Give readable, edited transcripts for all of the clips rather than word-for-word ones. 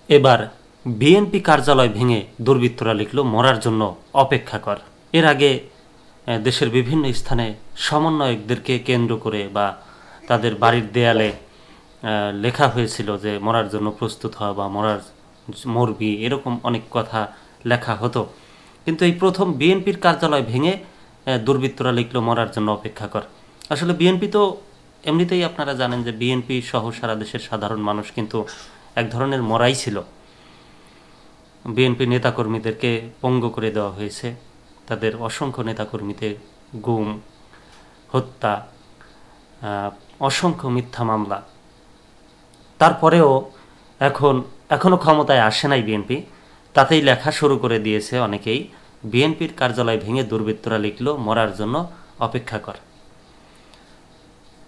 এবার বিএনপি কার্যালয় ভেঙে দুর্বৃত্তরা লিখল মরার জন্য অপেক্ষা কর। এর আগে দেশের বিভিন্ন স্থানে সমন্বয়কদেরকে কেন্দ্র করে বা তাদের বাড়ির দেয়ালে লেখা হয়েছিল যে মরার জন্য প্রস্তুত হওয়া বা মরবি, এরকম অনেক কথা লেখা হতো। কিন্তু এই প্রথম বিএনপির কার্যালয় ভেঙে দুর্বৃত্তরা লিখল মরার জন্য অপেক্ষা কর। আসলে বিএনপি তো এমনিতেই আপনারা জানেন যে বিএনপি সহ সারা দেশের সাধারণ মানুষ কিন্তু এক ধরনের মরাই ছিল। বিএনপি নেতাকর্মীদেরকে পঙ্গু করে দেওয়া হয়েছে, তাদের অসংখ্য নেতাকর্মীদের গুম, হত্যা, অসংখ্য মিথ্যা মামলা। তারপরেও এখনও ক্ষমতায় আসে নাই বিএনপি, তাতেই লেখা শুরু করে দিয়েছে অনেকেই, বিএনপির কার্যালয় ভেঙে দুর্বৃত্তরা লিখল মরার জন্য অপেক্ষা কর।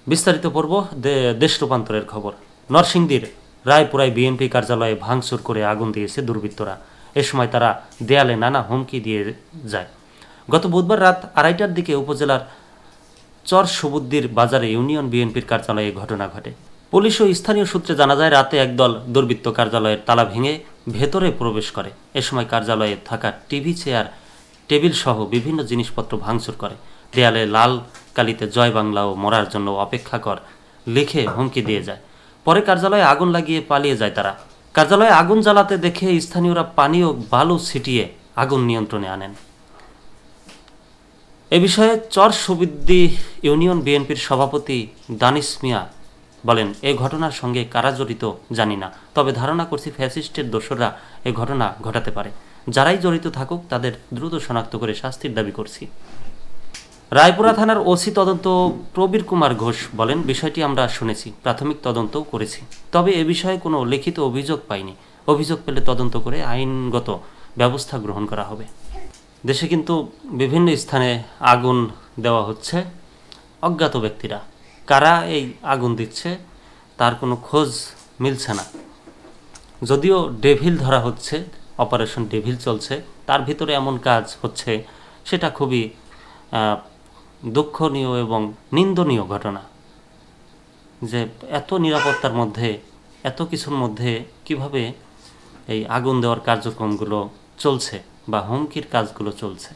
বিস্তারিত পড়ব দেশ রূপান্তরের খবর। নরসিংদীর রায়পুরায় বিএনপি কার্যালয়ে ভাঙচুর করে আগুন দিয়েছে দুর্বৃত্তরা। এ সময় তারা দেয়ালে নানা হুমকি দিয়ে যায়। গত বুধবার রাত 2:30টার দিকে উপজেলার চর সুবুদ্দির বাজারে ইউনিয়ন বিএনপির কার্যালয়ে ঘটনা ঘটে। পুলিশ ও স্থানীয় সূত্রে জানা যায়, রাতে একদল দুর্বৃত্ত কার্যালয়ের তালা ভেঙে ভেতরে প্রবেশ করে। এ সময় কার্যালয়ে থাকা টিভি, চেয়ার, টেবিল সহ বিভিন্ন জিনিসপত্র ভাঙচুর করে। দেয়ালে লাল কালিতে জয় বাংলা ও মরার জন্য অপেক্ষা কর লিখে হুমকি দিয়ে যায়। পরে কার্যালয়ে আগুন লাগিয়ে পালিয়ে যায় তারা। কার্যালয়ে আগুন জ্বালাতে দেখে স্থানীয়রা পানি ও বালু ছিটিয়ে আগুন নিয়ন্ত্রণে আনেন। এ বিষয়ে চর সুবুদ্দি ইউনিয়ন বিএনপির সভাপতি দানিশ মিয়া বলেন, এই ঘটনার সঙ্গে কারা জড়িত জানি না, তবে ধারণা করছি ফ্যাসিস্টের দোসররা এই ঘটনা ঘটাতে পারে। যারাই জড়িত থাকুক তাদের দ্রুত শনাক্ত করে শাস্তির দাবি করছি। রায়পুরা থানার ওসি তদন্ত প্রবীর কুমার ঘোষ বলেন, বিষয়টি আমরা শুনেছি, প্রাথমিক তদন্তও করেছি, তবে এ বিষয়ে কোনো লিখিত অভিযোগ পাইনি। অভিযোগ পেলে তদন্ত করে আইনগত ব্যবস্থা গ্রহণ করা হবে। দেশে কিন্তু বিভিন্ন স্থানে আগুন দেওয়া হচ্ছে। অজ্ঞাত ব্যক্তিরা কারা এই আগুন দিচ্ছে তার কোনো খোঁজ মিলছে না। যদিও ডেভিল ধরা হচ্ছে, অপারেশন ডেভিল চলছে, তার ভিতরে এমন কাজ হচ্ছে, সেটা খুবই দুঃখনীয় এবং নিন্দনীয় ঘটনা। যে এত নিরাপত্তার মধ্যে, এত কিছুর মধ্যে কিভাবে এই আগুন দেওয়ার কার্যক্রমগুলো চলছে বা হুমকির কাজগুলো চলছে।